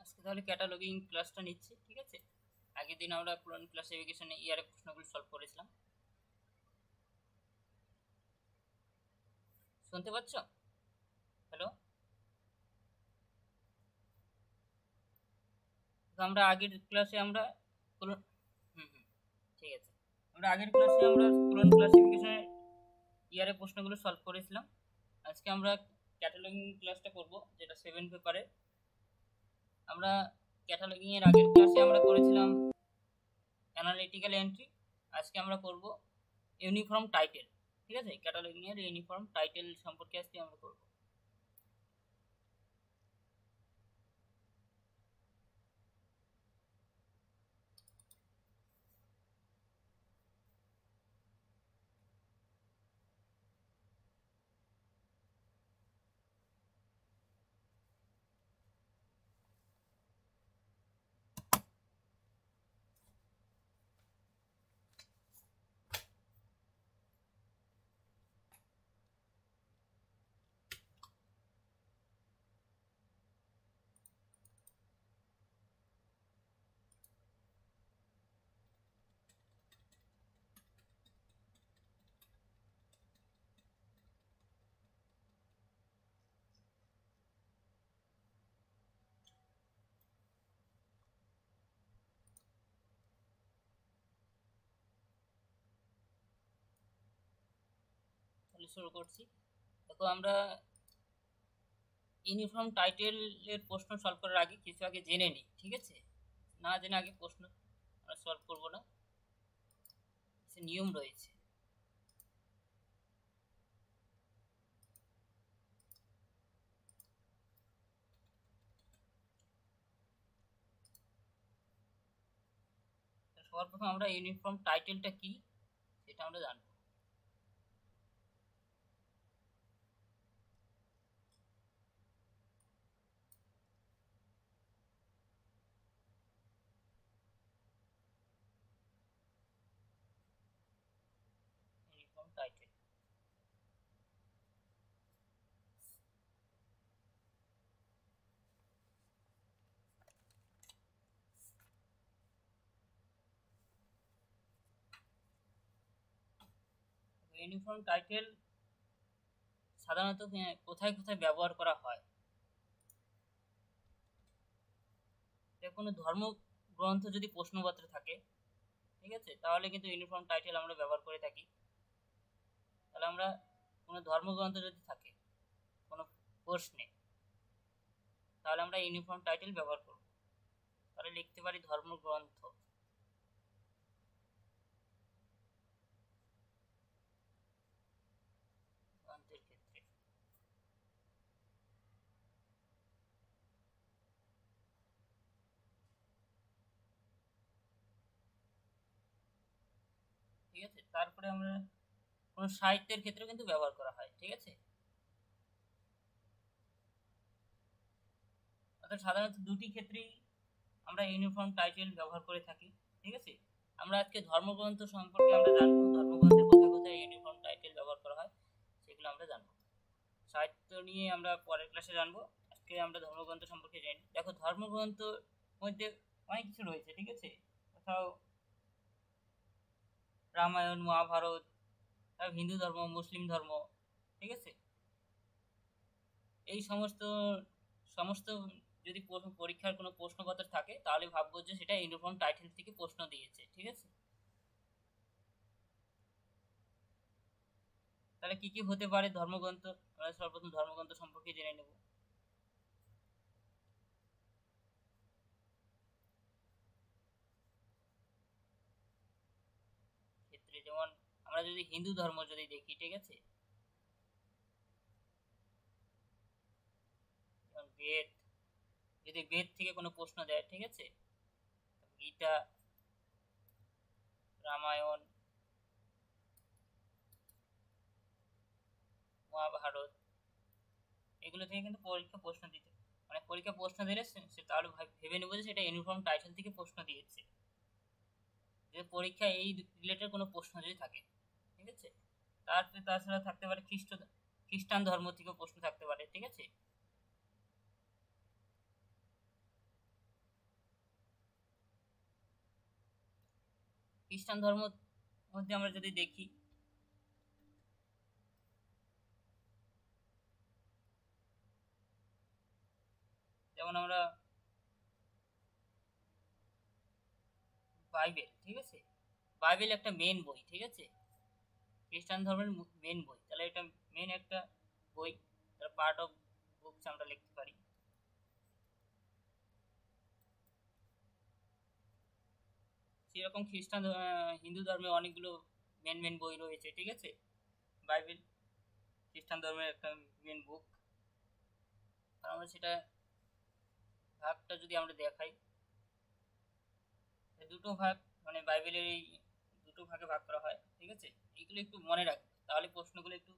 আজকে তাহলে ক্যাটালগিং ক্লাসটা নিচ্ছি, ঠিক আছে। আগের দিন আমরা পুরান ক্লাসিফিকেশনে ইয়ারে প্রশ্নগুলো সলভ করেছিলাম। শুনতে পাচ্ছ? হ্যালো, তো আমরা আগের ক্লাসে আমরা হুম হুম ঠিক আছে, আমরা আগের ক্লাসে আমরা পুরান ক্লাসিফিকেশনের ইয়ারে প্রশ্নগুলো সলভ করেছিলাম। আজকে আমরা ক্যাটালগিং ক্লাসটা করব, যেটা 7 পেপারে। আমরা ক্যাটালগিং এর আগের ক্লাসে আমরা করেছিলাম অ্যানালিটিক্যাল এন্ট্রি। আজকে আমরা করব ইউনিফর্ম টাইটেল, ঠিক আছে। ক্যাটালগিং এর ইউনিফর্ম টাইটেল সম্পর্কে আজকে আমরা করব। তাহলে শুরু করছি। দেখো, আমরা ইউনিফর্ম টাইটেলের প্রশ্ন সলভ করার আগে কিছু আগে জেনে নিই, ঠিক আছে। না জেনে আগে প্রশ্ন আমরা সলভ করব না, কিছু নিয়ম রয়েছে। সবার প্রথম আমরা ইউনিফর্ম টাইটেলটা কি সেটা আমরা জানবো। ইউনিফর্ম টাইটেল, ইউনিফর্ম টাইটেল সাধারণত কোথায় কোথায় ব্যবহার করা হয়। কোনো ধর্মগ্রন্থ যদি প্রশ্নপত্রে থাকে, ঠিক আছে, তাহলে কিন্তু ইউনিফর্ম টাইটেল আমরা ব্যবহার করে থাকি। তাহলে আমরা কোনো ধর্মগ্রন্থ যদি থাকে কোনো প্রশ্নে, তাহলে আমরা ইউনিফর্ম টাইটেল ব্যবহার করব। তাহলে লিখতে পারি ধর্মগ্রন্থ, গ্রন্থের ক্ষেত্রে। ঠিক আছে, তারপরে আমরা কোনো সাহিত্যের ক্ষেত্রে কিন্তু ব্যবহার করা হয়, ঠিক আছে। অর্থাৎ সাধারণত দুটি ক্ষেত্রেই আমরা ইউনিফর্ম টাইটেল ব্যবহার করে থাকি, ঠিক আছে। আমরা আজকে ধর্মগ্রন্থ সম্পর্কে আমরা জানবো, ধর্মগ্রন্থের কোথায় কোথায় ইউনিফর্ম টাইটেল ব্যবহার করা হয় সেগুলো আমরা জানবো। সাহিত্য নিয়ে আমরা পরের ক্লাসে জানবো। আজকে আমরা ধর্মগ্রন্থ সম্পর্কে জানি। দেখো, ধর্মগ্রন্থ মধ্যে অনেক কিছু রয়েছে, ঠিক আছে। কোথাও রামায়ণ, মহাভারত, হিন্দু ধর্ম, মুসলিম ধর্ম, ঠিক আছে। এই সমস্ত সমস্ত যদি পরীক্ষার কোনো প্রশ্নপত্র থাকে তাহলে ভাববো যে সেটা ইউনিফর্ম টাইটেল থেকে প্রশ্ন দিয়েছে, ঠিক আছে। তাহলে কি কি হতে পারে ধর্মগ্রন্থ, আমরা সর্বপ্রথম ধর্মগ্রন্থ সম্পর্কে জেনে নেব। ক্ষেত্রে যেমন আমরা যদি হিন্দু ধর্ম যদি দেখি, ঠিক আছে, যেমন বেদ, যদি বেদ থেকে কোনো প্রশ্ন দেয়, ঠিক আছে, গীতা, রামায়ণ, মহাভারত, এগুলো থেকে কিন্তু পরীক্ষা প্রশ্ন দিতে, মানে পরীক্ষা প্রশ্ন দিলে সে তাহলে ভেবে নেবো যে সেটা ইউনিফর্ম টাইটেল থেকে প্রশ্ন দিয়েছে, যে পরীক্ষা এই রিলেটেড কোনো প্রশ্ন যদি থাকে, ঠিক আছে। তারপরে তাছাড়া থাকতে পারে খ্রিস্টান ধর্ম থেকেও প্রশ্ন থাকতে পারে, ঠিক আছে। খ্রিস্টান ধর্ম মধ্যে আমরা যদি দেখি, যেমন আমরা বাইবেল, ঠিক আছে, বাইবেল একটা মেন বই, ঠিক আছে, খ্রিস্টান ধর্মের মেন বই, তাহলে এটা মেন একটা বই, তার পার্ট অফ বুকস আমরা লিখতে পারি। সেরকম হিন্দু ধর্মে অনেকগুলো মেন মেন বই রয়েছে, ঠিক আছে, বাইবেল খ্রিস্টান ধর্মের একটা মেন বুক। আর আমরা সেটা ভাগটা যদি আমরা দেখাই, দুটো ভাগ, মানে বাইবেলের এই দুটো ভাগে ভাগ করা হয়, ঠিক আছে, এইগুলো একটু মনে রাখবে, তাহলে প্রশ্নগুলো একটু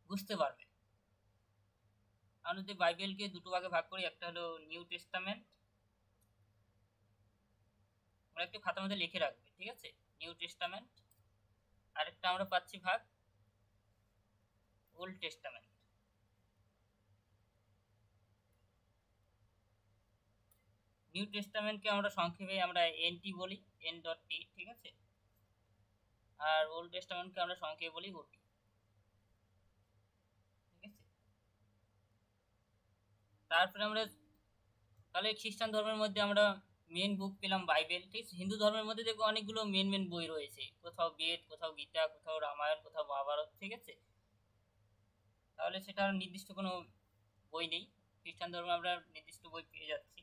বুঝতে পারবে। আমরা যদি বাইবেলকে দুটো ভাগে ভাগ করি, একটা হলো নিউ টেস্টামেন্ট, আমরা একটু খাতার মধ্যে লিখে রাখবে, ঠিক আছে, নিউ টেস্টামেন্ট। আরেকটা আমরা পাচ্ছি ভাগ ওল্ড টেস্টামেন্ট। নিউ টেস্টামেন্টকে আমরা সংক্ষেপে আমরা এনটি বলি, N.T, ঠিক আছে, আর ওল্ড টেস্টামেন্টকে আমরা সংক্ষেপে বলি ওটি, ঠিক আছে। তারপরে আমরা তাহলে খ্রিস্টান ধর্মের মধ্যে আমরা মেন বুক পেলাম বাইবেল, ঠিক আছে। হিন্দু ধর্মের মধ্যে দেখবো অনেকগুলো মেন মেন বই রয়েছে, কোথাও বেদ, কোথাও গীতা, কোথাও রামায়ণ, কোথাও মহাভারত, ঠিক আছে। তাহলে সেটার নির্দিষ্ট কোনো বই নেই, খ্রিস্টান ধর্মে আমরা নির্দিষ্ট বই পেয়ে যাচ্ছি,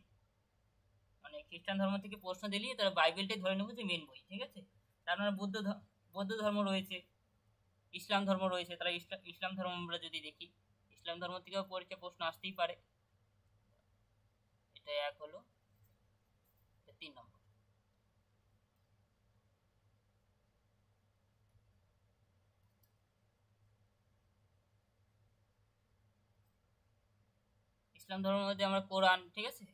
মানে খ্রিস্টান ধর্ম থেকে প্রশ্ন দিলেই তারা বাইবেলটাই ধরে নেবো যে মেন বই, ঠিক আছে। তারপরে বৌদ্ধ ধর্ম রয়েছে, ইসলাম ধর্ম রয়েছে, তারা ইসলাম ধর্ম আমরা যদি দেখি, ইসলাম ধর্ম থেকেও পরীক্ষা প্রশ্ন আসতেই পারে। এটা এক হলো, 3 নম্বর। ইসলাম ধর্মের মধ্যে আমরা কোরআন, ঠিক আছে,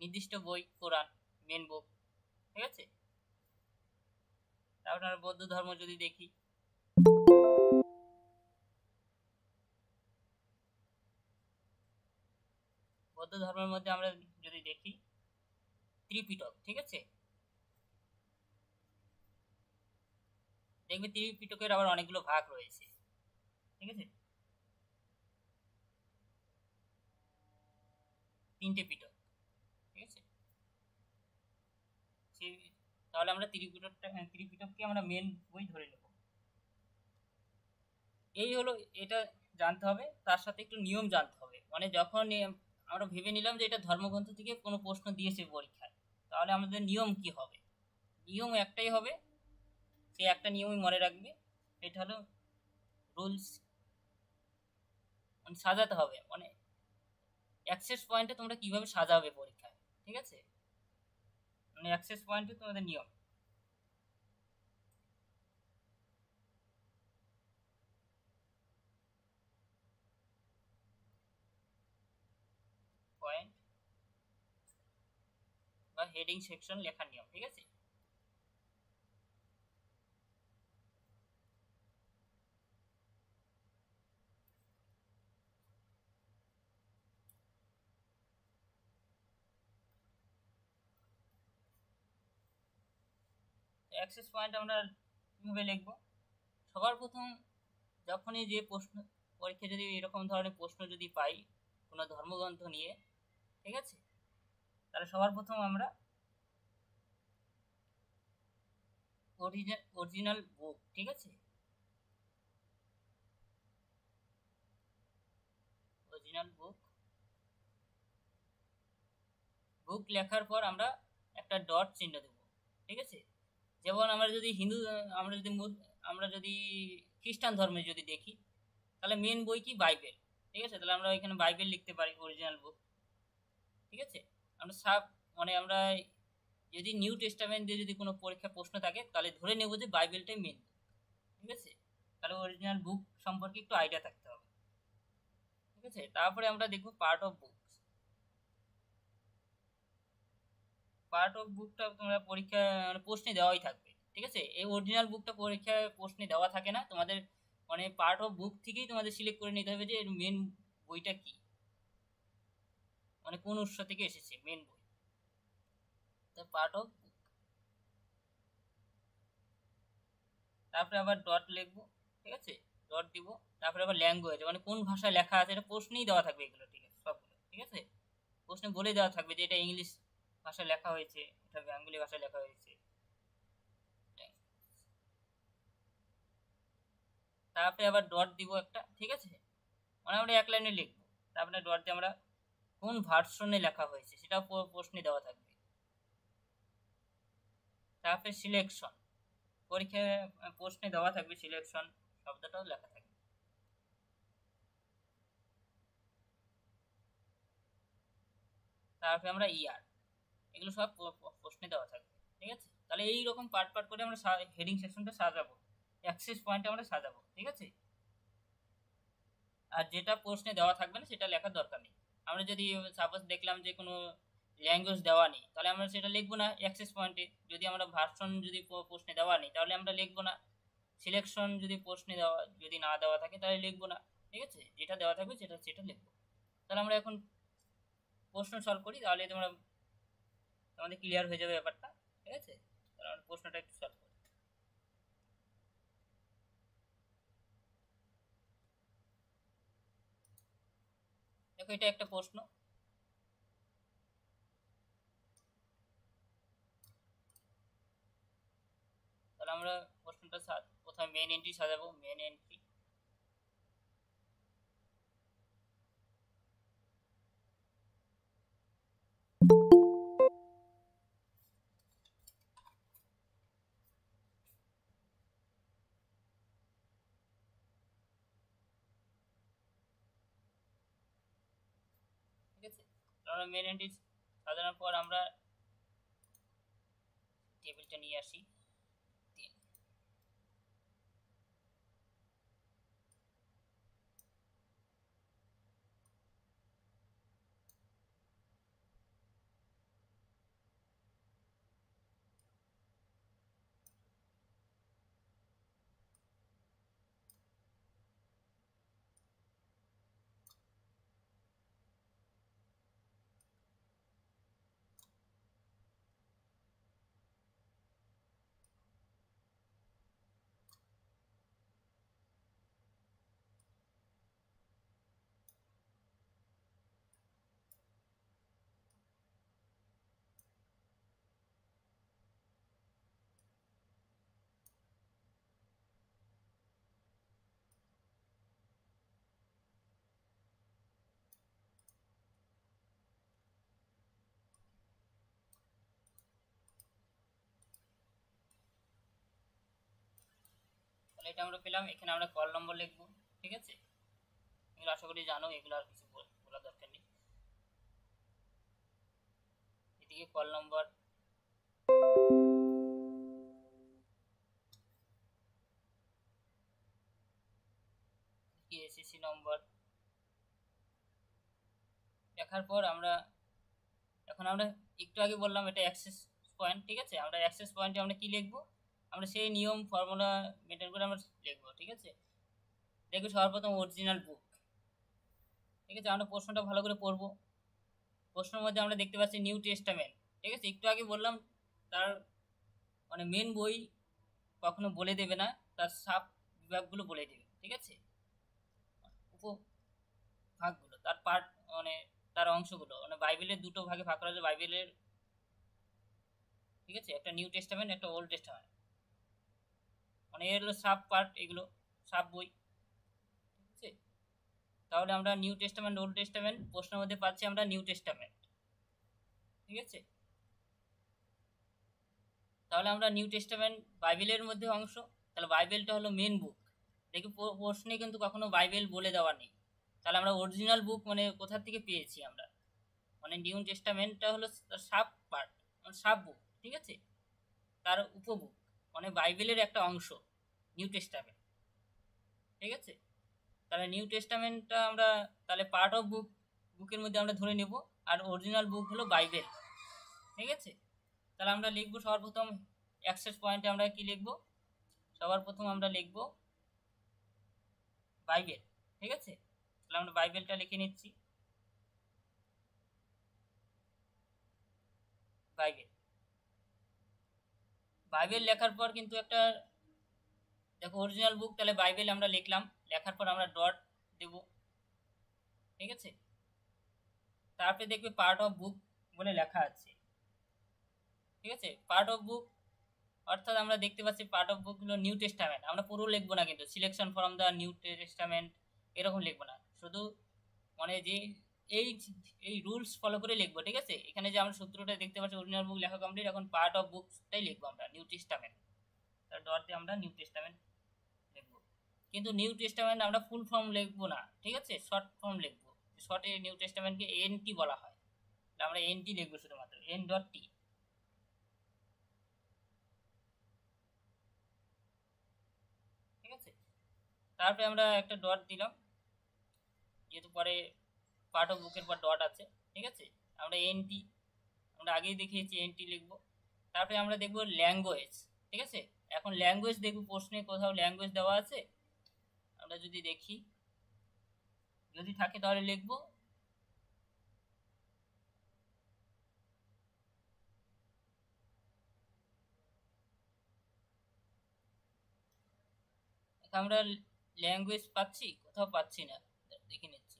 নির্দিষ্ট বই কোরআন, মেন বুক, ঠিক আছে। তারপর আমরা বৌদ্ধ ধর্ম যদি দেখি, বৌদ্ধ ধর্মের মধ্যে আমরা যদি দেখি ত্রিপিটক, ঠিক আছে, দেখবে ত্রিপিটকের আবার অনেকগুলো ভাগ রয়েছে, ঠিক আছে, 3টে পিটক, ঠিক আছে। তাহলে আমরা ত্রিপিটককে আমরা মেন বই ধরে নেব। এই হলো, এটা জানতে হবে, তার সাথে একটু নিয়ম জানতে হবে, মানে যখন আমরা ভেবে নিলাম যে এটা ধর্মগ্রন্থ থেকে কোনো প্রশ্ন দিয়েছে পরীক্ষায়, তাহলে আমাদের নিয়ম কি হবে? নিয়ম একটাই হবে, সে একটা নিয়মই মনে রাখবে, এটা হলো রুলস, মানে সাজাতে হবে, মানে অ্যাক্সেস পয়েন্টে তোমরা কিভাবে সাজাবে পরীক্ষায়, ঠিক আছে, মানে অ্যাক্সেস পয়েন্টে তোমাদের নিয়ম। পয়েন্ট বা হেডিং সেকশন লেখার নিয়ম, ঠিক আছে। অ্যাক্সেস পয়েন্ট আমরা কিভাবে লিখবো? সবার প্রথম যখনই যে প্রশ্ন পরীক্ষা, যদি এরকম ধরনের প্রশ্ন যদি পাই কোনো ধর্মগ্রন্থ নিয়ে, ঠিক আছে, তাহলে সবার প্রথম আমরা অরিজিনাল বুক, ঠিক আছে, অরিজিনাল বুক লেখার পর আমরা একটা ডট চিহ্ন দেবো, ঠিক আছে। যেমন আমরা যদি খ্রিস্টান ধর্মে যদি দেখি, তাহলে মেন বই কি বাইবেল, ঠিক আছে, তাহলে আমরা এখানে বাইবেল লিখতে পারি, অরিজিনাল বুক, ঠিক আছে। আমরা মানে আমরা যদি নিউ টেস্টামেন্ট দিয়ে যদি কোনো পরীক্ষা প্রশ্ন থাকে, তাহলে ধরে নেব যে বাইবেলটাই মেন, ঠিক আছে, তাহলে অরিজিনাল বুক সম্পর্কে একটু আইডিয়া থাকতে হবে, ঠিক আছে। তারপরে আমরা দেখবো part of book. Part of বুকটা তোমরা পরীক্ষা মানে প্রশ্নে দেওয়াই থাকবে, ঠিক আছে। এই অরিজিনাল বুকটা পরীক্ষায় প্রশ্নে দেওয়া থাকে না, তোমাদের মানে পার্ট অফ বুক থেকেই তোমাদের সিলেক্ট করে নিতে হবে যে এর মেন বইটা কি, মানে কোন উৎস থেকে এসেছে মেন বই, পার্ট অফ বুক। তারপরে আবার ডট লিখবো, ঠিক আছে, ডট দিব। তারপরে আবার ল্যাঙ্গুয়েজ, মানে কোন ভাষায় লেখা আছে, এটা প্রশ্নেই দেওয়া থাকবে এগুলো, ঠিক আছে, সবগুলো, ঠিক আছে, প্রশ্নে বলে দেওয়া থাকবে যে এটা ইংলিশ ভাষায় লেখা হয়েছে, এটা বেঙ্গলি ভাষায় লেখা হয়েছে। তারপরে আবার ডট দিব একটা, ঠিক আছে, মানে আমরা এক লাইনে লিখবো। তারপরে ডট দিয়ে আমরা কোন ভার্সনে লেখা হয়েছে সেটা প্রশ্নে দেওয়া থাকবে। তারপরে সিলেকশন, পরীক্ষায় প্রশ্নে দেওয়া থাকবে সিলেকশন শব্দটাও লেখা থাকবে। তারপরে আমরা ইয়ার, এগুলো সব প্রশ্নে দেওয়া থাকবে, ঠিক আছে। তাহলে এইরকম পার্ট পার্ট করে আমরা হেডিং সেকশনটা সাজাবো, অ্যাক্সেস পয়েন্টে আমরা সাজাবো, ঠিক আছে। আর যেটা প্রশ্নে দেওয়া থাকবে না সেটা লেখার দরকার নেই। আমরা যদি সাপোজ দেখলাম যে কোনো ল্যাঙ্গুয়েজ দেওয়া নেই, তাহলে আমরা সেটা লিখবো না অ্যাক্সেস পয়েন্টে। যদি আমরা ভার্সন যদি প্রশ্নে দেওয়া নেই তাহলে আমরা লিখবো না। সিলেকশন যদি প্রশ্নে দেওয়া যদি না দেওয়া থাকে তাহলে লিখবো না, ঠিক আছে, যেটা দেওয়া থাকবে সেটা সেটা লিখবো। তাহলে আমরা এখন প্রশ্ন সলভ করি, তাহলে তোমরা তোমাদের ক্লিয়ার হয়ে যাবে ব্যাপারটা, ঠিক আছে। তাহলে আমরা প্রশ্নটা একটু সলভ করি। দেখো এটা একটা প্রশ্ন, তাহলে আমরা প্রশ্নটা প্রথমে মেন এন্ট্রি সাজাবো, মেন এন্ট্রি। ঠিক আছে, আমরা মেন এন্ট্রি সাজানোর পর আমরা টেবিলটা নিয়ে আসি। তাহলে এটা আমরা পেলাম, এখানে আমরা কল নম্বর লিখবো, ঠিক আছে, এগুলো আশা করি জানো, এগুলো আর কিছু বলার দরকার নেই। এদিকে কল নম্বর, এসএসসি নম্বর লেখার পর আমরা এখন আমরা একটু আগে বললাম এটা অ্যাক্সেস পয়েন্ট, ঠিক আছে, আমরা অ্যাক্সেস পয়েন্টে আমরা কি লিখবো, আমরা সেই নিয়ম ফর্মুলা মেনটেন করে আমরা লিখবো, ঠিক আছে। দেখবো সর্বপ্রথম অরিজিনাল বুক, ঠিক আছে, আমরা প্রশ্নটা ভালো করে পড়বো। প্রশ্নের মধ্যে আমরা দেখতে পাচ্ছি নিউ টেস্টামেন্ট, ঠিক আছে, একটু আগে বললাম তার মানে মেন বই কখনো বলে দেবে না, তার সাব বিভাগগুলো বলে দেবে, ঠিক আছে, উপভাগগুলো, তার পার্ট, মানে তার অংশগুলো, মানে বাইবেলের দুটো ভাগে ভাগ করা যায় বাইবেলের, ঠিক আছে, একটা নিউ টেস্টামেন্ট একটা ওল্ড টেস্টামেন্ট, মানে এর হলো সাব পার্ট, এগুলো সাব বই, ঠিক আছে। তাহলে আমরা নিউ টেস্টামেন্ট ওল্ড টেস্টামেন্ট প্রশ্নের মধ্যে পাচ্ছি আমরা নিউ টেস্টামেন্ট, ঠিক আছে। তাহলে আমরা নিউ টেস্টামেন্ট বাইবেলের মধ্যে অংশ, তাহলে বাইবেলটা হলো মেন বুক। দেখি প্রশ্নে কিন্তু কখনো বাইবেল বলে দেওয়া নেই, তাহলে আমরা অরিজিনাল বুক মানে কোথা থেকে পেয়েছি আমরা, মানে নিউ টেস্টামেন্টটা হলো সাব পার্ট, মানে সাব বুক, ঠিক আছে, তার উপবুক, মানে বাইবেলের একটা অংশ নিউ টেস্টামেন্ট, ঠিক আছে। তাহলে নিউ টেস্টামেন্টটা আমরা তাহলে পার্ট অফ বুকের মধ্যে আমরা ধরে নেব, আর অরিজিনাল বুক হলো বাইবেল, ঠিক আছে। তাহলে আমরা লিখবো সর্বপ্রথম অ্যাক্সেস পয়েন্টে আমরা কি লিখবো, সবার প্রথম আমরা লিখবো বাইবেল, ঠিক আছে। তাহলে আমরা বাইবেলটা লিখে নিচ্ছি, বাইবেল। বাইবেল লেখার পর কিন্তু একটা দেখো অরিজিনাল বুক, তাহলে বাইবেল আমরা লিখলাম, লেখার পর আমরা ডট দেব, ঠিক আছে। তারপরে দেখবে পার্ট অফ বুক বলে লেখা আছে, ঠিক আছে। পার্ট অফ বুক অর্থাৎ আমরা দেখতে পাচ্ছি পার্ট অফ বুক হলো নিউ টেস্টামেন্ট। আমরা পুরো লিখবো না কিন্তু, selection from the New testament এরকম লিখবো না, শুধু মানে যে এই এই রুলস ফলো করে লিখবো, ঠিক আছে। এখানে যে আমরা সূত্রটা দেখতে পাচ্ছি অরিজিনাল বুক লেখা কমপ্লিট, এখন পার্ট অফ বুকটাই লিখবো আমরা নিউ টেস্টামেন্ট, তার ডট দিয়ে আমরা নিউ টেস্টামেন্ট লিখবো। কিন্তু নিউ টেস্টামেন্ট আমরা ফুল ফর্ম লিখবো না, ঠিক আছে, শর্ট ফর্ম লিখবো। শর্টে নিউ টেস্টামেন্টকে এনটি বলা হয়, আমরা এনটি লিখবো শুধুমাত্র, এন ডট টি, ঠিক আছে। তারপরে আমরা একটা ডট দিলাম, যেহেতু পরে পার্ট অফ বুকের পর ডট আছে, ঠিক আছে। আমরা এনটি, আমরা আগেই দেখিয়েছি এনটি লিখবো। তারপরে আমরা দেখবো ল্যাঙ্গুয়েজ, ঠিক আছে। এখন ল্যাঙ্গুয়েজ দেখবো, প্রশ্নে কোথাও ল্যাঙ্গুয়েজ দেওয়া আছে, আমরা যদি দেখি, যদি থাকে তাহলে লিখবো। আমরা ল্যাঙ্গুয়েজ পাচ্ছি, কোথাও পাচ্ছি না, দেখে নিচ্ছি।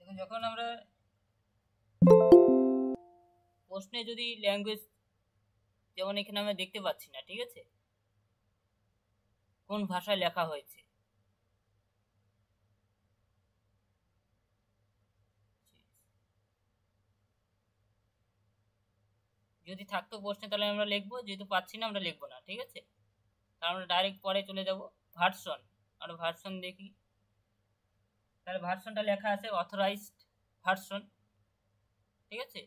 দেখুন, যখন আমরা প্রশ্নে যদি ল্যাঙ্গুয়েজ, যেমন এখানে আমরা দেখতে পাচ্ছি না, ঠিক আছে, কোন ভাষায় লেখা হয়েছে, যদি থাকতো প্রশ্নে তাহলে আমরা লিখবো, যেহেতু পাচ্ছি না আমরা লিখবো না, ঠিক আছে। তাহলে আমরা ডাইরেক্ট পরে চলে যাব ভার্সন, আমরা ভার্সন দেখি, তাহলে ভার্সনটা লেখা আছে অথরাইজড ভার্সন, ঠিক আছে।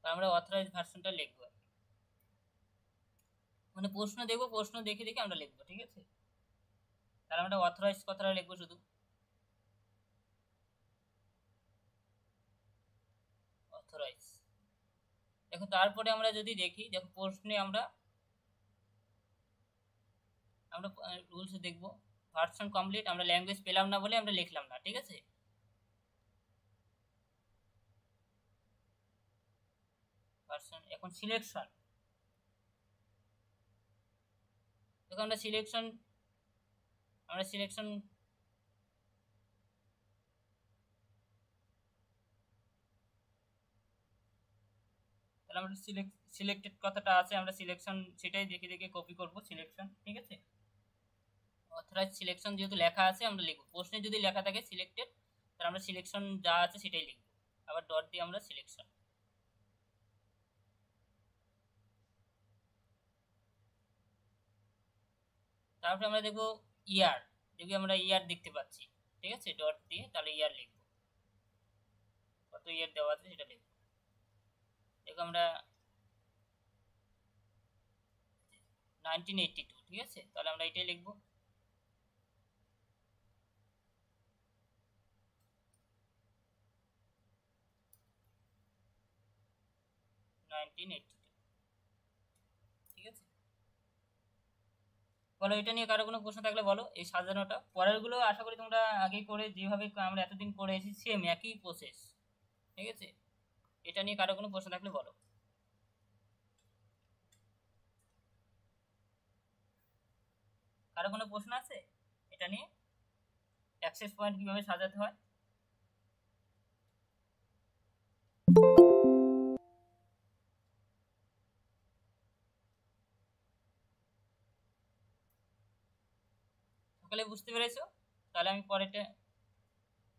আমরা অথরাইজ ভার্সনটা লিখবো, মানে প্রশ্ন দেখবো, প্রশ্ন দেখে দেখে আমরা লিখবো, ঠিক আছে। তাহলে আমরা অথরাইজ কথাটা লিখবো শুধু, অথরাইজ। দেখো তারপরে আমরা যদি দেখি, দেখো প্রশ্নে আমরা আমরা রুলস দেখবো, ভার্সন কমপ্লিট, আমরা ল্যাঙ্গুয়েজ পেলাম না বলে আমরা লিখলাম না, ঠিক আছে। ভার্সন, এখন সিলেকশন, দেখো আমরা সিলেকশন, আমরা সিলেকশন, তাহলে আমরা সিলেক্টেড কথাটা আছে, আমরা সিলেকশন সেটাই দেখে দেখে কপি করব সিলেকশন, ঠিক আছে। অথরাইজ সিলেকশন যেহেতু লেখা আছে আমরা লিখব, প্রশ্নে যদি লেখা থাকে সিলেক্টেড, তাহলে আমরা সিলেকশন যা আছে সেটাই লিখব, আবার ডট দিয়ে আমরা সিলেকশন। তারপরে আমরা দেখব ইয়ার, যদি আমরা ইয়ার দেখতে পাচ্ছি, ঠিক আছে, ডট দিয়ে তাহলে ইয়ার লিখব, কত ইয়ার দেওয়া আছে সেটা লিখব। দেখো আমরা 1982, ঠিক আছে, তাহলে আমরা এটাই লিখব। 1982, ঠিক আছে। বলো, এটা নিয়ে কারো কোনো প্রশ্ন থাকলে বলো। এই সাজানোটা পরের গুলো আশা করি তোমরা আগে করে যেভাবে আমরা এতদিন করে এসেছি সেম একই প্রসেস, ঠিক আছে। এটা নিয়ে কারো কোনো প্রশ্ন থাকলে বলো। কারো কোনো প্রশ্ন আছে এটা নিয়ে, অ্যাক্সেস পয়েন্ট কিভাবে সাজাতে হয়? সকলে বুঝতে পেরেছো? তাহলে আমি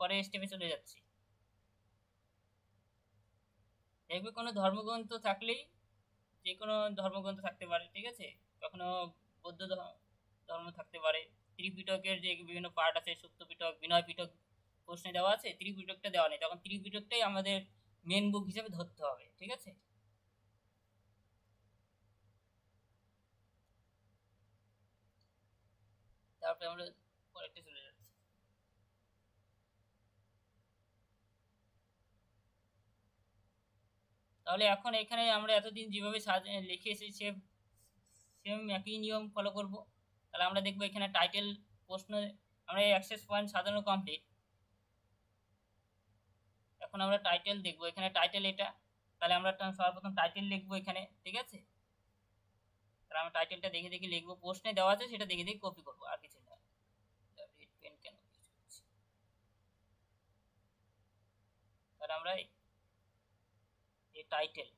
পরের স্টেপে চলে যাচ্ছি। দেখবে কোনো ধর্মগ্রন্থ থাকলেই, যে কোনো ধর্মগ্রন্থ থাকতে পারে, ঠিক আছে। কখনো বৌদ্ধ ধর্ম থাকতে পারে, ত্রিপিটকের যে বিভিন্ন পার্ট আছে, সুক্ত পিটক, বিনয় পিটক প্রশ্নে দেওয়া আছে, ত্রিপিটকটা দেওয়া নেই, তখন ত্রিপিটকটাই আমাদের মেন বুক হিসেবে ধরতে হবে, ঠিক আছে। তারপরে আমরা পরেরটা চলে যাচ্ছি। তাহলে এখন এখানে আমরা এতদিন যেভাবে লিখে এসেছি সেম একই নিয়ম ফলো করব। তাহলে আমরা দেখবো এখানে টাইটেল প্রশ্ন, আমরা অ্যাক্সেস পয়েন্ট সাজানো কমপ্লিট। এখন আমরা টাইটেল দেখবো, এখানে টাইটেল এটা, তাহলে আমরা সর্বপ্রথম টাইটেল লিখবো এখানে, ঠিক আছে। তাহলে আমরা টাইটেলটা দেখে দেখে লিখবো, প্রশ্নে দেওয়া আছে সেটা দেখে দেখে কপি করবো, আর কিছু না। পেন কেন, তাহলে আমরা এই টাইটেল,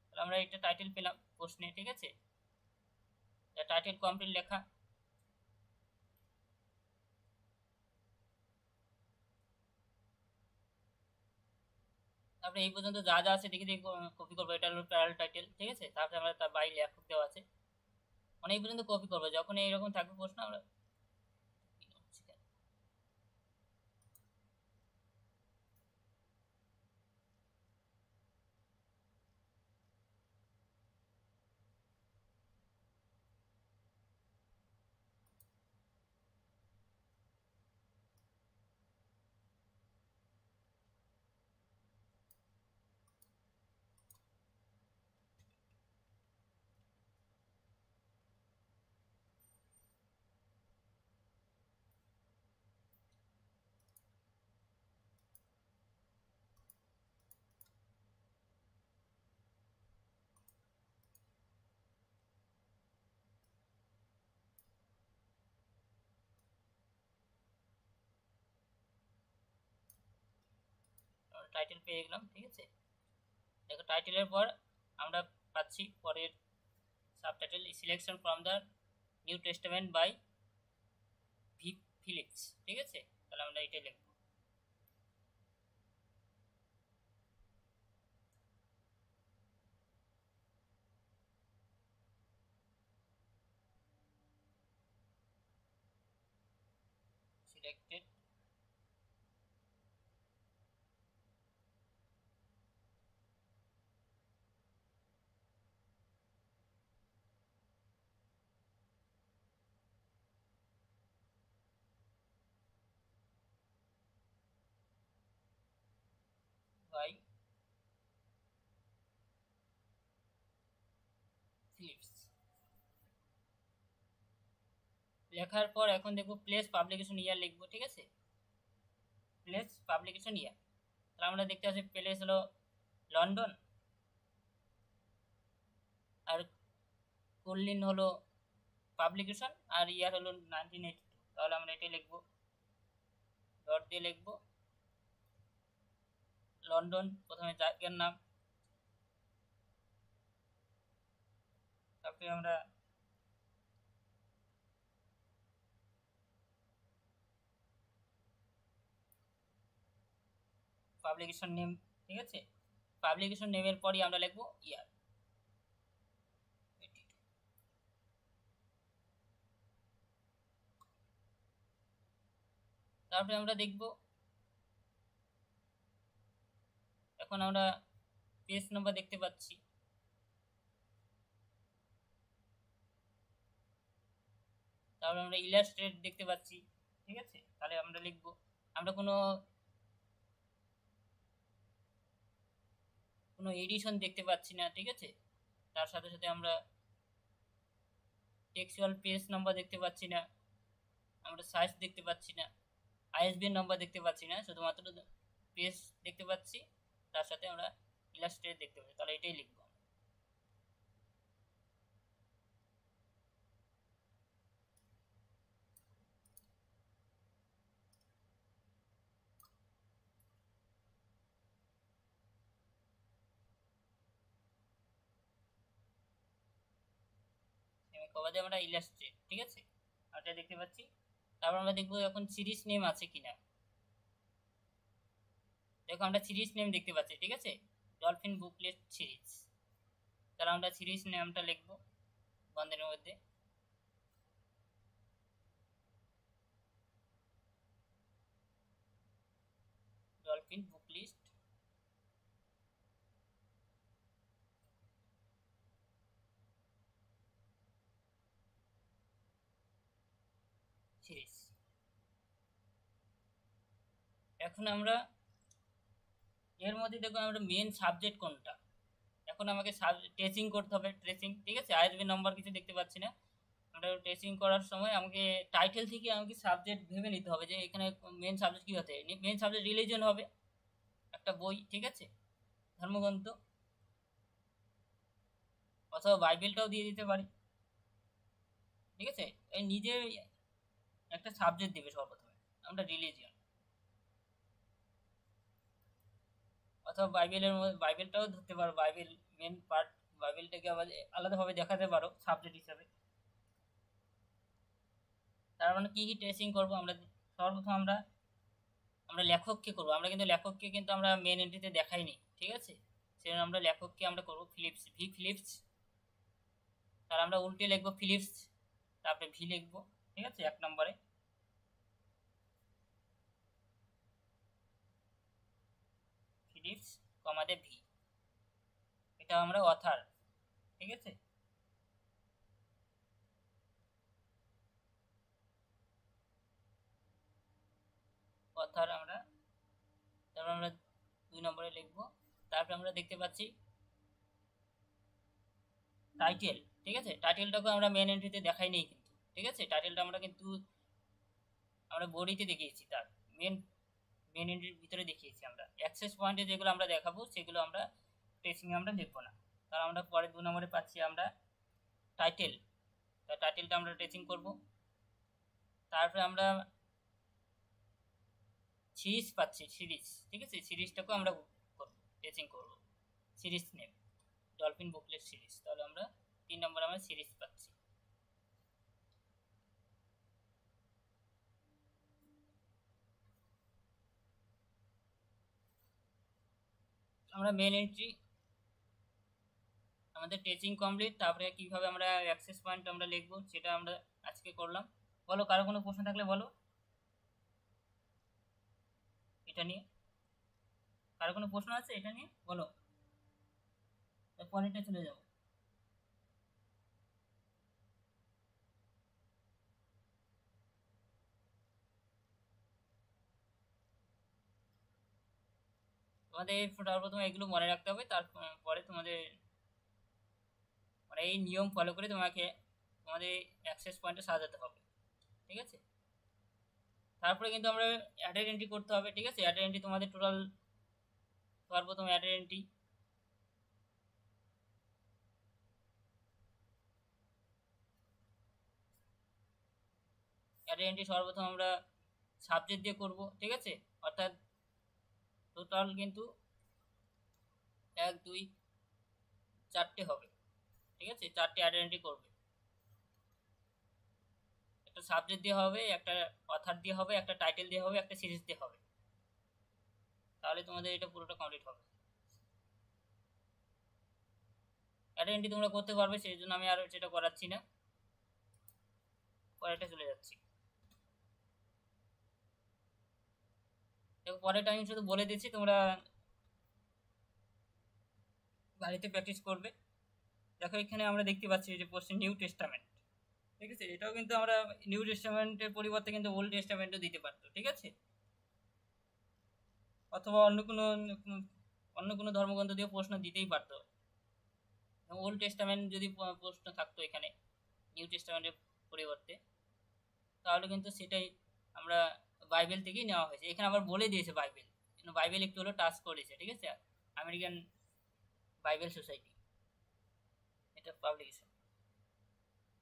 তাহলে আমরা এটা টাইটেল পেলাম প্রশ্নে, ঠিক আছে। টাইটেল কমপ্লিট লেখা। তারপরে এই পর্যন্ত যা যা আছে দেখে দেখে কপি করবো, এটা হলো প্যারাল টাইটেল, ঠিক আছে। তারপরে আমরা তার বাইরে লেখক দেওয়া আছে, মানে এই পর্যন্ত কপি করবো, যখন এইরকম থাকবে প্রশ্ন আমরা টাইটেল পেয়ে গেলাম, ঠিক আছে। দেখো টাইটেলের পর আমরা পাচ্ছি পরের subtitle, selection from the New Testament by Philips, ঠিক আছে। তাহলে আমরা এটাই লিখবো। Selected by Philips. লেখার পর এখন দেখবো প্লেস পাবলিকেশন ইয়ার লিখবো, ঠিক আছে। প্লেস পাবলিকেশন ইয়ার, তাহলে আমরা দেখতে পাচ্ছি প্লেস হলো লন্ডন, আর কল্লিন হলো পাবলিকেশন, আর ইয়ার হলো 1982। তাহলে আমরা এটাই লিখবো, ডট দিয়ে লিখবো লন্ডন, প্রথমে জায়গার নাম, তারপরে আমরা পাবলিকেশন নেম, ঠিক আছে। পাবলিকেশন নেমের পরই আমরা লিখবো ইয়ার। তারপরে আমরা দেখব, এখন আমরা পেজ নাম্বার দেখতে পাচ্ছি, তারপরে আমরা ইলাস্ট্রেট দেখতে পাচ্ছি, ঠিক আছে। তাহলে আমরা লিখবো, আমরা কোনো কোনো এডিশন দেখতে পাচ্ছি না, ঠিক আছে। তার সাথে সাথে আমরা টেক্সচুয়াল পেজ নাম্বার দেখতে পাচ্ছি না, আমরা সাইজ দেখতে পাচ্ছি না, আইএসবিএন নাম্বার দেখতে পাচ্ছি না, শুধুমাত্র পেজ দেখতে পাচ্ছি, তার সাথে আমরা ইলাস্ট্রেট দেখতে পাচ্ছি। তাহলে এটাই লিখবো। বাদে আমরা ইলাস্ট্রেট, ঠিক আছে, এটা দেখতে পাচ্ছি। তারপর আমরা দেখবো এখন সিরিজ নেম আছে কিনা। দেখো আমরা সিরিজ নেম দেখতে পাচ্ছি, ঠিক আছে, ডলফিন বুকলেট সিরিজ। তাহলে আমরা সিরিজ নেমটা লিখবো বন্ধনীর মধ্যে, ডলফিন বুক লিস্ট সিরিজ। এখন আমরা এর মধ্যে দেখবো আমরা মেন সাবজেক্ট কোনটা। এখন আমাকে ট্রেসিং করতে হবে, ট্রেসিং, ঠিক আছে, আইএসবি নাম্বার কিছু দেখতে পাচ্ছি না। আমরা ট্রেসিং করার সময় আমাকে টাইটেল থেকে আমাকে সাবজেক্ট ভেবে নিতে হবে যে এখানে মেন সাবজেক্ট কী হতে, মেন সাবজেক্ট রিলিজন হবে, একটা বই, ঠিক আছে, ধর্মগ্রন্থ, অথবা বাইবেলটাও দিয়ে দিতে পারি, ঠিক আছে। এই নিজে একটা সাবজেক্ট দেবে সর্বপ্রথমে, আমরা রিলিজিয়ন, অথবা বাইবেলের মধ্যে বাইবেলটাও ধরতে পারো, বাইবেল মেন পার্ট, বাইবেলটাকে আবার আলাদাভাবে দেখাতে পারো সাবজেক্ট হিসাবে। তার মানে কী কী ট্রেসিং করবো আমরা, সর্বপ্রথম আমরা লেখককে করবো। আমরা কিন্তু লেখককে কিন্তু আমরা মেন এন্ট্রিতে দেখাইনি, ঠিক আছে, সেজন্য আমরা লেখককে আমরা করবো ফিলিপস, ভি ফিলিপস। তার আমরা উল্টে লিখবো ফিলিপস, তারপরে ভি লিখবো, ঠিক আছে, 1 নম্বরে। ফিলিপস কমাতে ভি, এটা আমরা অথার, ঠিক আছে। অথার আমরা, তারপর আমরা 2 নম্বরে লিখবো। তারপরে আমরা দেখতে পাচ্ছি টাইটেল, ঠিক আছে, টাইটেলটাকে আমরা মেন এন্ট্রিতে দেখাইনি কিন্তু, ঠিক আছে, টাইটেলটা আমরা কিন্তু আমরা বডিতে দেখিয়েছি, তার মেন এন্ট্রির ভিতরে দেখিয়েছি। আমরা অ্যাক্সেস পয়েন্টে যেগুলো আমরা দেখাবো সেগুলো আমরা ট্রেসিংয়ে আমরা দেখবো না। তার আমরা পরে 2 নম্বরে পাচ্ছি আমরা টাইটেল, টাইটেলটা আমরা ট্রেসিং করব। তারপরে আমরা সিরিজ পাচ্ছি, সিরিজ, ঠিক আছে, সিরিজটাকেও আমরা ট্রেসিং করব, series name dolphin booklet series. তাহলে আমরা 3 নম্বর আমরা সিরিজ পাচ্ছি। আমরা মেন এন্ট্রি আমাদের ট্রেসিং কমপ্লিট। তারপরে কিভাবে আমরা অ্যাক্সেস পয়েন্ট আমরা লিখবো সেটা আমরা আজকে করলাম। বলো, কারো কোনো প্রশ্ন থাকলে বলো এটা নিয়ে, কারো কোনো প্রশ্ন আছে এটা নিয়ে বলো, পরেরটা চলে যাবো। তোমাদের প্রথমে এগুলো মনে রাখতে হবে, তারপরে তোমাদের মানে এই নিয়ম ফলো করে তোমাকে তোমাদের অ্যাক্সেস পয়েন্টে সাজাতে হবে, ঠিক আছে। তারপরে কিন্তু আমরা অ্যাডের এন্ট্রি করতে হবে, ঠিক আছে, অ্যাডের এন্ট্রি তোমাদের টোটাল সর্বপ্রথম অ্যাডের এন্ট্রি, অ্যাডের এন্ট্রি সর্বপ্রথম আমরা সাবজেক্ট দিয়ে করব, ঠিক আছে, অর্থাৎ টোটাল কিন্তু 1 2 4টে হবে, ঠিক আছে, 4টে অ্যাডের এন্ট্রি করবে। একটা সাবজেক্ট দিয়ে হবে, একটা অথার দিয়ে হবে, একটা টাইটেল দিয়ে হবে, একটা সিরিজ দিয়ে হবে, তাহলে তোমাদের এটা পুরোটা কমপ্লিট হবে। অ্যাডের এন্ট্রি তোমরা করতে পারবে, সেই জন্য আমি আর সেটা করাচ্ছি না, পরেরটা চলে যাচ্ছি। দেখো পরেরটা আমি শুধু বলে দিচ্ছি, তোমরা বাড়িতে প্র্যাকটিস করবে। দেখো এখানে আমরা দেখতে পাচ্ছি যে পোস্টে নিউ টেস্টামেন্ট, ঠিক আছে, এটাও কিন্তু আমরা নিউ টেস্টামেন্টের পরিবর্তে কিন্তু ওল্ড টেস্টামেন্টও দিতে পারতো, ঠিক আছে, অথবা অন্য কোনো ধর্মগ্রন্থ দিয়ে প্রশ্ন দিতেই পারতো। ওল্ড টেস্টামেন্ট যদি প্রশ্ন থাকতো এখানে নিউ টেস্টামেন্টের পরিবর্তে, তাহলে কিন্তু সেটাই আমরা বাইবেল থেকেই নেওয়া হয়েছে। এখানে আবার বলে দিয়েছে বাইবেল, বাইবেল একটু হলো টাচ করেছে, ঠিক আছে, আমেরিকান বাইবেল সোসাইটি, এটা পাবলিকেশন।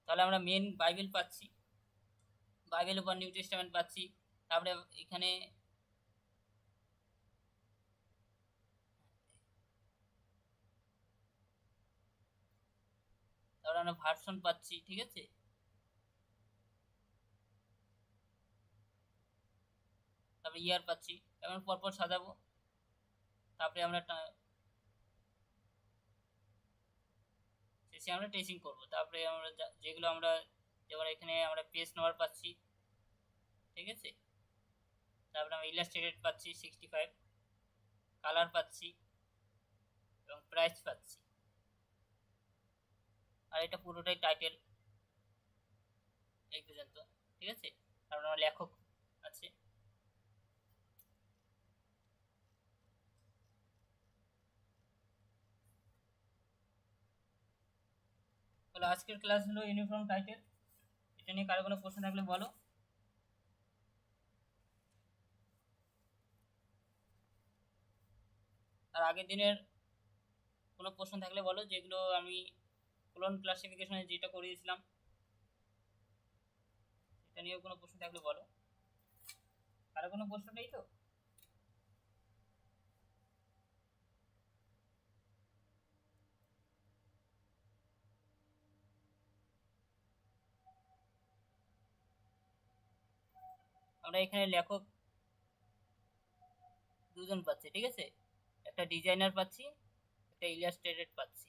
তাহলে আমরা মেন বাইবেল পাচ্ছি, বাইবেল উপর নিউ টেস্টামেন্ট পাচ্ছি। তারপরে এখানে তারপরে আমরা ভার্সন পাচ্ছি, ঠিক আছে। তারপরে ইয়ার পাচ্ছি, এমন পরপর সাজাবো। তারপরে আমরা শেষে আমরা ট্রেসিং করবো। তারপরে আমরা যেগুলো আমরা, যেমন এখানে আমরা পেজ নাম্বার পাচ্ছি, ঠিক আছে। তারপরে আমরা ইলাস্ট্রেটেড পাচ্ছি 65, কালার পাচ্ছি এবং প্রাইস পাচ্ছি। আর এটা পুরোটাই টাইটেল এই পর্যন্ত, ঠিক আছে। তারপর আমার লেখক আছে। তাহলে আজকের ক্লাস হলো ইউনিফর্ম টাইটেল। এটা নিয়ে কারো কোনো প্রশ্ন থাকলে বলো। আর আগের দিনের কোনো প্রশ্ন থাকলে বলো, যেগুলো আমি ক্লোন ক্লাসিফিকেশনে যেটা করিয়েছিলাম সেটা নিয়েও কোনো প্রশ্ন থাকলে বলো। কারো কোনো প্রশ্ন নেই তো? আমরা এখানে লেখক দুজন পাচ্ছি, ঠিক আছে। একটা ডিজাইনার পাচ্ছি, একটা ইলাস্ট্রেটেড পাচ্ছি।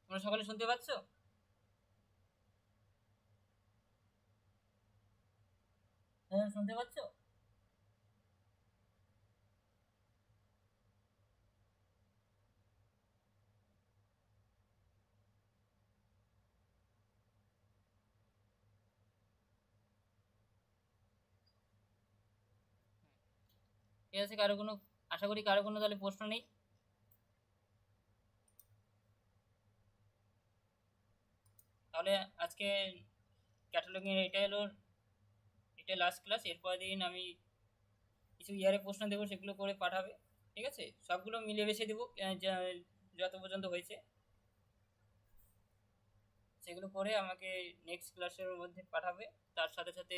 তোমরা সকলে শুনতে পাচ্ছ? হ্যাঁ, শুনতে পাচ্ছ? ঠিক আছে, কারো কোনো, আশা করি কারো কোনো তাহলে প্রশ্ন নেই। তাহলে আজকে ক্যাটালগিং এটা হলো, এটা লাস্ট ক্লাস। এরপর দিন আমি কিছু ইয়ারে প্রশ্ন দেবো, সেগুলো করে পাঠাবে, ঠিক আছে। সবগুলো মিলে বেছে দেবো, যত পর্যন্ত হয়েছে সেগুলো করে আমাকে নেক্সট ক্লাসের মধ্যে পাঠাবে। তার সাথে সাথে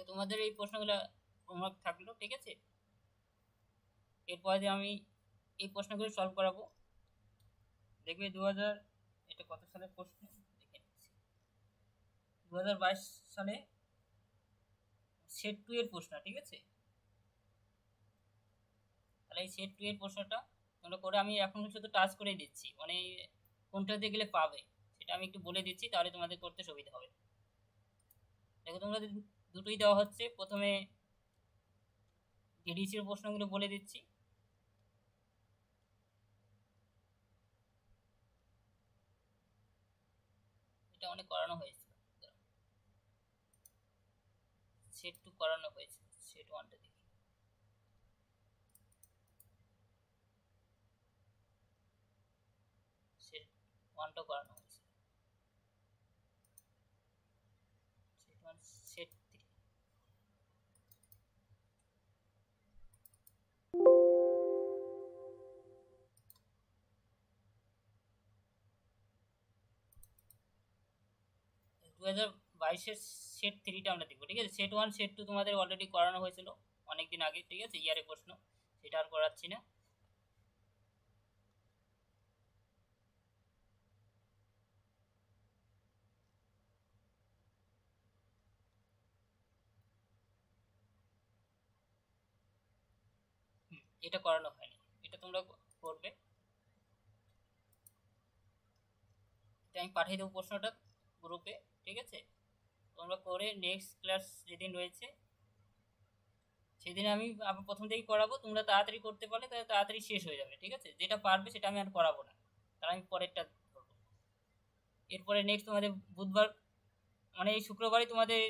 তোমাদের এই প্রশ্নগুলো হোমওয়ার্ক থাকলো, ঠিক আছে। এরপরে দিয়ে আমি এই প্রশ্নগুলো সলভ করাবো। দেখবে 2000, এটা কত সালের প্রশ্ন দেখে নিচ্ছি। 2022 সালে সেট 2 এর প্রশ্ন, ঠিক আছে। তাহলে এই সেট 2 এর প্রশ্নটা তোমরা করে, আমি এখন শুধু টাচ করে দিচ্ছি, মানে কোনটাতে গেলে পাবে সেটা আমি একটু বলে দিচ্ছি, তাহলে তোমাদের করতে সুবিধা হবে। দেখো তোমরা দুটোই দেওয়া হচ্ছে। প্রথমে ডিডিসির প্রশ্নগুলো বলে দিচ্ছি। এটা অনেক করানো হয়েছে, সেট 2 করানো হয়েছে, সেট 1টা দেখি। সেট 1টা করানো হয়েছে, সেট 1 সেট 3। দু হাজার বাইশের সেট 3টা আমরা দেখবো, ঠিক আছে। সেট 1 সেট 2 তোমাদের অলরেডি করানো হয়েছিল অনেকদিন আগে, ঠিক আছে, ইয়ারে প্রশ্ন, সেটা আর করাচ্ছি না। এটা করানো হয়নি, এটা তোমরা করবে। এটা আমি পাঠিয়ে দেবো প্রশ্নটা গ্রুপে, ঠিক আছে। তোমরা করে নেক্সট ক্লাস যেদিন রয়েছে সেদিন আমি আবার প্রথম থেকেই করাবো। তোমরা তাড়াতাড়ি করতে পারলে তাহলে তাড়াতাড়ি শেষ হয়ে যাবে, ঠিক আছে। যেটা পারবে সেটা আমি আর করাবো না, তাহলে আমি পরেরটা ধরবো। এরপরে নেক্সট তোমাদের বুধবার, মানে এই শুক্রবারই তোমাদের,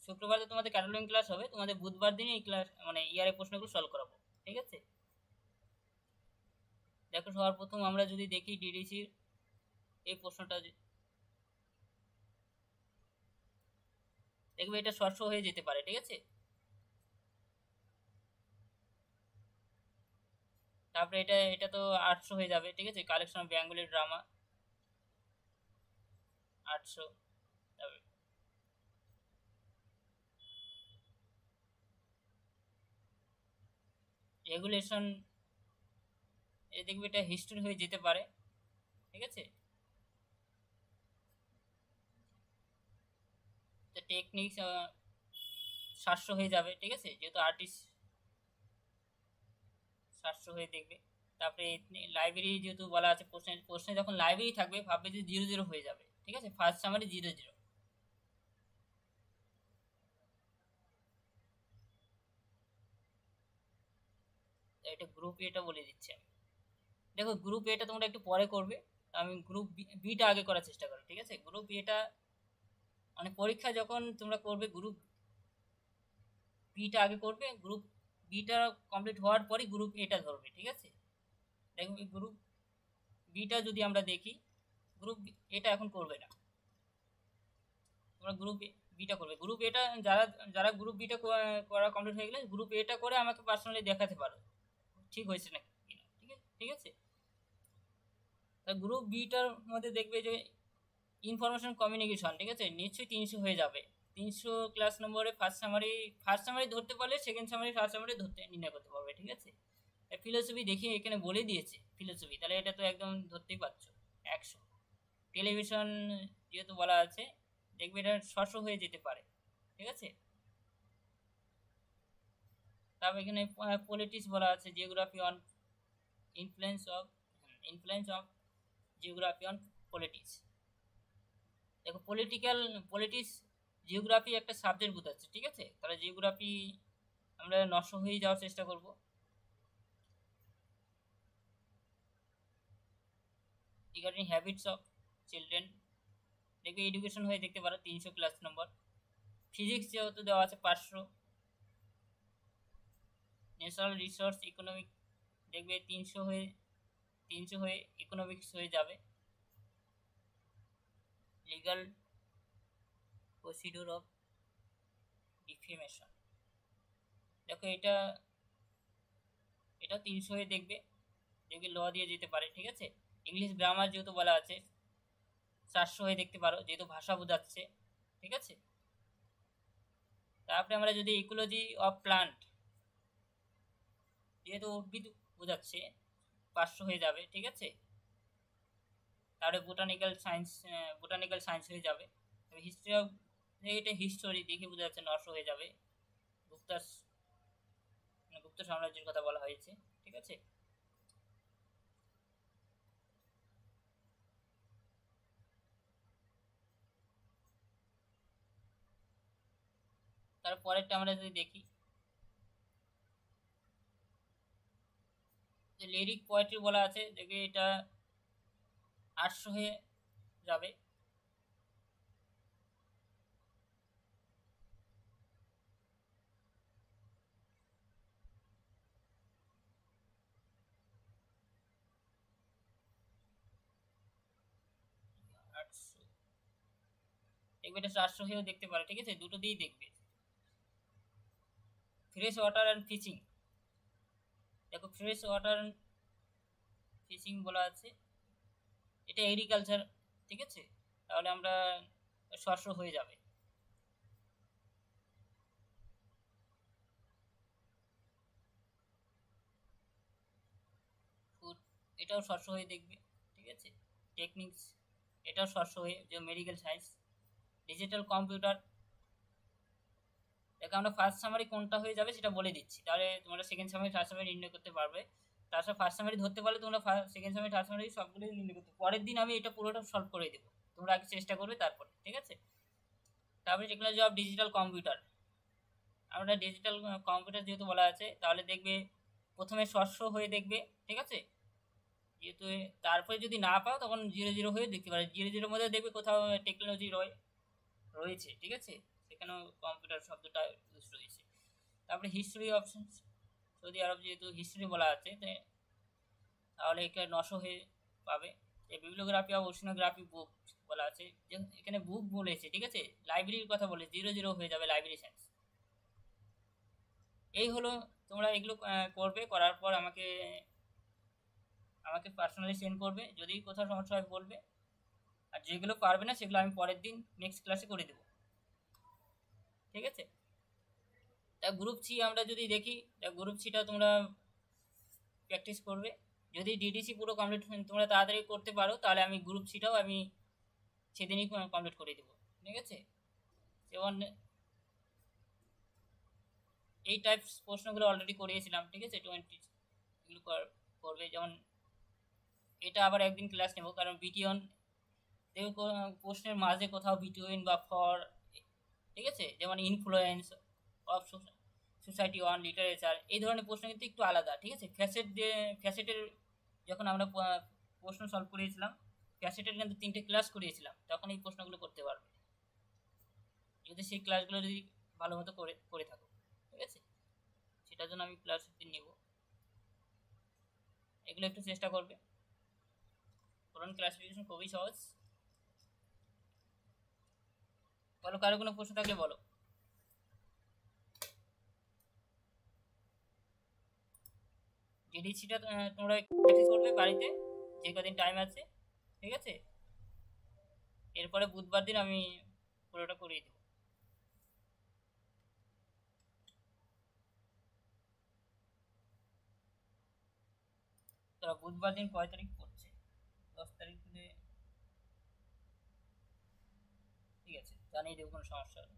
শুক্রবারে তোমাদের ক্যাটালগিং ক্লাস হবে, তোমাদের বুধবার দিনই এই ক্লাস মানে ইয়ারের প্রশ্নগুলো সলভ করাবো, ঠিক আছে। দেখো সবার প্রথম আমরা যদি দেখি ডিডিসির এই প্রশ্নটা, দেখবে এটা 700 হয়ে যেতে পারে, ঠিক আছে। তারপরে এটা এটা তো 800 হয়ে যাবে, ঠিক আছে। Collection of Bengali drama 800। তারপরে রেগুলেশন, এ দেখবে এটা হিস্ট্রি হয়ে যেতে পারে, ঠিক আছে। টেকনিক্স 700 হয়ে যাবে, ঠিক আছে, যেহেতু আর্টিস্ট 700 হয়ে দেখবে। তারপরে লাইব্রেরি যেহেতু বলা আছে, প্রশ্নে প্রশ্নে যখন লাইব্রেরি থাকবে ভাববে যে 00 হয়ে যাবে, ঠিক আছে, ফার্স্ট সামারি 00। এটা গ্রুপ এটা বলে দিচ্ছি আমি। দেখো গ্রুপ এটা তোমরা একটু পরে করবে, আমি গ্রুপ বিটা আগে করার চেষ্টা করো, ঠিক আছে। গ্রুপ এটা মানে পরীক্ষা যখন তোমরা করবে গ্রুপ বিটা আগে করবে, গ্রুপ বিটা কমপ্লিট হওয়ার পরই গ্রুপ এটা ধরবে, ঠিক আছে। দেখো গ্রুপ বিটা যদি আমরা দেখি, গ্রুপ এটা এখন করবে না, তোমরা গ্রুপ বিটা করবে। গ্রুপ এটা যারা যারা গ্রুপ বিটা করা কমপ্লিট হয়ে গেলে গ্রুপ এটা করে আমাকে পার্সোনালি দেখাতে পারো ঠিক হয়েছে নাকি কিনা, ঠিক আছে, ঠিক আছে। তা গ্রুপ বিটার মধ্যে দেখবে যে ইনফরমেশন কমিউনিকেশন, ঠিক আছে, নিশ্চয়ই 300 হয়ে যাবে। 300 ক্লাস নম্বরে ফার্স্ট সামারি ধরতে পারলে সেকেন্ড সামারি ফার্স্ট সামারি ধরতে নির্ণয় করতে পারবে, ঠিক আছে। ফিলোসফি দেখি এখানে বলে দিয়েছে ফিলোসফি, তাহলে এটা তো একদম ধরতেই পারছো 100। টেলিভিশন যেহেতু বলা আছে, দেখবে এটা 600 হয়ে যেতে পারে, ঠিক আছে। তারপর এখানে পলিটিক্স বলা আছে, geography on influence of influence of geography on politics. দেখো পলিটিক্স জিওগ্রাফি একটা সাবজেক্ট বোঝাচ্ছে, ঠিক আছে, তাহলে জিওগ্রাফি আমরা নষ্ট হয়ে যাওয়ার চেষ্টা করব। রিগার্ডিং হ্যাবিটস অফ চিলড্রেন, দেখবে এডুকেশন হয়ে দেখতে পারো 300 ক্লাস নম্বর। ফিজিক্স যেহেতু দেওয়া আছে 500। ন্যাচারাল রিসোর্স ইকোনমিক দেখবে 300 হয়ে ইকোনমিক্স হয়ে যাবে। লিগাল প্রসিডিউর অফ ডিফেমেশন, দেখো এটা এটা 300 হয়ে দেখবে, দেখবে ল দিয়ে যেতে পারে, ঠিক আছে। ইংলিশ গ্রামার যেহেতু বলা আছে 400 হয়ে দেখতে পারো, যেহেতু ভাষা বোঝাচ্ছে, ঠিক আছে। তারপরে আমরা যদি ইকোলজি অফ প্লান্ট, যেহেতু উদ্ভিদ বোঝাচ্ছে 500 হয়ে যাবে, ঠিক আছে। তারপরে বোটানিক্যাল সায়েন্স হয়ে যাবে। হিস্ট্রি অফ, এটা হিস্টোরি দেখে বোঝা যাচ্ছে 900 হয়ে যাবে। গুপ্তা গুপ্ত সাম্রাজ্যের কথা বলা হয়েছে, ঠিক আছে। তারপরেরটা আমরা যদি দেখি, লিরিক পোয়েট্রি বলা আছে, দেখবে এটা 800 হয়ে যাবে। দেখবে এটা 400 হয়েও দেখতে পারে, ঠিক আছে, দুটো দিয়েই দেখবে। ফ্রেশ ওয়াটার অ্যান্ড ফিশিং, দেখো ফ্রেশ ওয়াটার অ্যান্ড ফিশিং বলা আছে, এটা এগ্রিকালচার, ঠিক আছে, তাহলে আমরা শস্য হয়ে যাবে। ফুড, এটাও শস্য হয়ে দেখবে, ঠিক আছে। টেকনিক্স, এটাও শস্য হয়ে, যে মেডিকেল সায়েন্স। ডিজিটাল কম্পিউটার, দেখো আমরা ফার্স্ট সামারি কোনটা হয়ে যাবে সেটা বলে দিচ্ছি, তাহলে তোমরা সেকেন্ড সামারি থার্ড সামারি নির্ণয় করতে পারবে। তাছাড়া ফার্স্ট সামারি ধরতে পারলে তোমরা সেকেন্ড সামারি থার্ড সামারি সবগুলো নির্ণয় করতে, পরের দিন আমি এটা পুরোটা সলভ করে দেবো, তোমরা আগে চেষ্টা করবে তারপরে, ঠিক আছে। তারপরে টেকনোলজি অফ ডিজিটাল কম্পিউটার, আমরা ডিজিটাল কম্পিউটার যেহেতু বলা আছে, তাহলে দেখবে প্রথমে শস্য হয়ে দেখবে, ঠিক আছে, যেহেতু তারপরে যদি না পাও তখন 00 হয়ে দেখতে পারে, 00 মধ্যে দেখবে কোথাও টেকনোলজি রয়েছে, ঠিক আছে, সেখানেও কম্পিউটার শব্দটা ইউজ রয়েছে। তারপরে হিস্ট্রি অপশন, সৌদি আরব যেহেতু হিস্ট্রি বলা আছে, তাহলে এখানে 900 হয়ে পাবে। বিবলিওগ্রাফি অফ ওশিনোগ্রাফি বুক বলা আছে, যে এখানে বুক বলেছে, ঠিক আছে, লাইব্রেরির কথা বলে, 00 হয়ে যাবে লাইব্রেরি সায়েন্স। এই হলো, তোমরা এগুলো করবে, করার পর আমাকে পার্সোনালি সেন্ড করবে, যদি কোথাও সমস্যা হয় বলবে, আর যেগুলো পারবে না সেগুলো আমি পরের দিন নেক্সট ক্লাসে করে দেবো, ঠিক আছে। তা গ্রুপ সি আমরা যদি দেখি, গ্রুপ সিটা তোমরা প্র্যাকটিস করবে, যদি ডিডিসি পুরো কমপ্লিট তোমরা তাড়াতাড়ি করতে পারো তাহলে আমি গ্রুপ সিটাও আমি সেদিনই কমপ্লিট করে দেবো, ঠিক আছে। যেমন এই টাইপস প্রশ্নগুলো অলরেডি করিয়েছিলাম, ঠিক আছে, 20 এগুলো করবে। যেমন এটা আবার একদিন ক্লাস নেব, কারণ বিটিওন দেখো প্রশ্নের মাঝে কোথাও বিটুইন বা ফর, ঠিক আছে, যেমন influence of society on literature, এই ধরনের প্রশ্ন কিন্তু একটু আলাদা, ঠিক আছে। ফ্যাসেটের যখন আমরা প্রশ্ন সলভ করিয়েছিলাম, ফ্যাসেটের কিন্তু 3টে ক্লাস করিয়েছিলাম, তখন এই প্রশ্নগুলো করতে পারবে, যদি সেই ক্লাসগুলো যদি ভালো মতো করে থাকো, ঠিক আছে। সেটার জন্য আমি ক্লাস নেব, এগুলো একটু চেষ্টা করবে। কোরআন ক্লাসিফিকেশন খুবই সহজ। বলো, কারো কোনো প্রশ্ন থাকলে বলো। ডিডিসিটা তোমরা প্র্যাকটিস করবে বাড়িতে যে কদিন টাইম আছে, ঠিক আছে। এরপরে বুধবার দিন আমি পুরোটা করিয়ে দেবো। তোরা বুধবার দিন কয় তারিখ পড়ছে? 10 তারিখ হলে ঠিক আছে, জানিয়ে দেবো, কোনো সমস্যা হবে।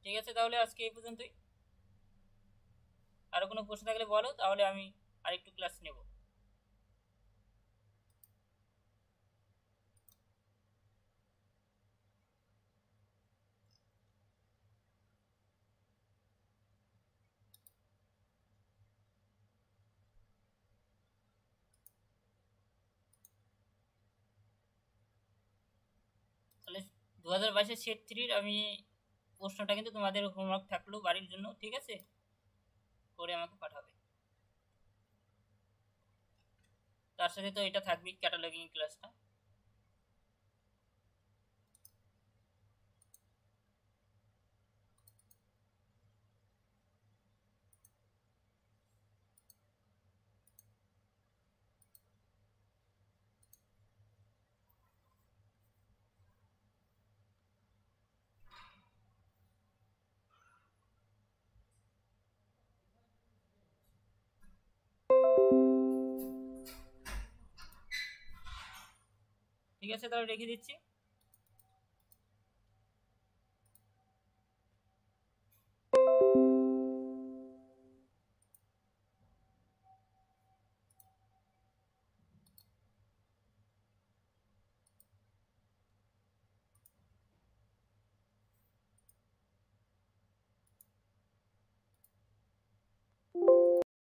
ঠিক আছে, তাহলে আজকে এই পর্যন্তই। আরো কোনো প্রশ্ন থাকলে বলো, তাহলে আমি আরেকটু ক্লাস নেব। তাহলে 2022-এর সেট 3-র আমি প্রশ্নটা কিন্তু তোমাদের হোমওয়ার্ক থাকলো বাড়ির জন্য, ঠিক আছে, করে আমাকে পাঠাবে। তার সাথে তো এটা থাকবেই, ক্যাটালগিং ক্লাসটা। ঠিক আছে, তাহলে রেখে দিচ্ছি।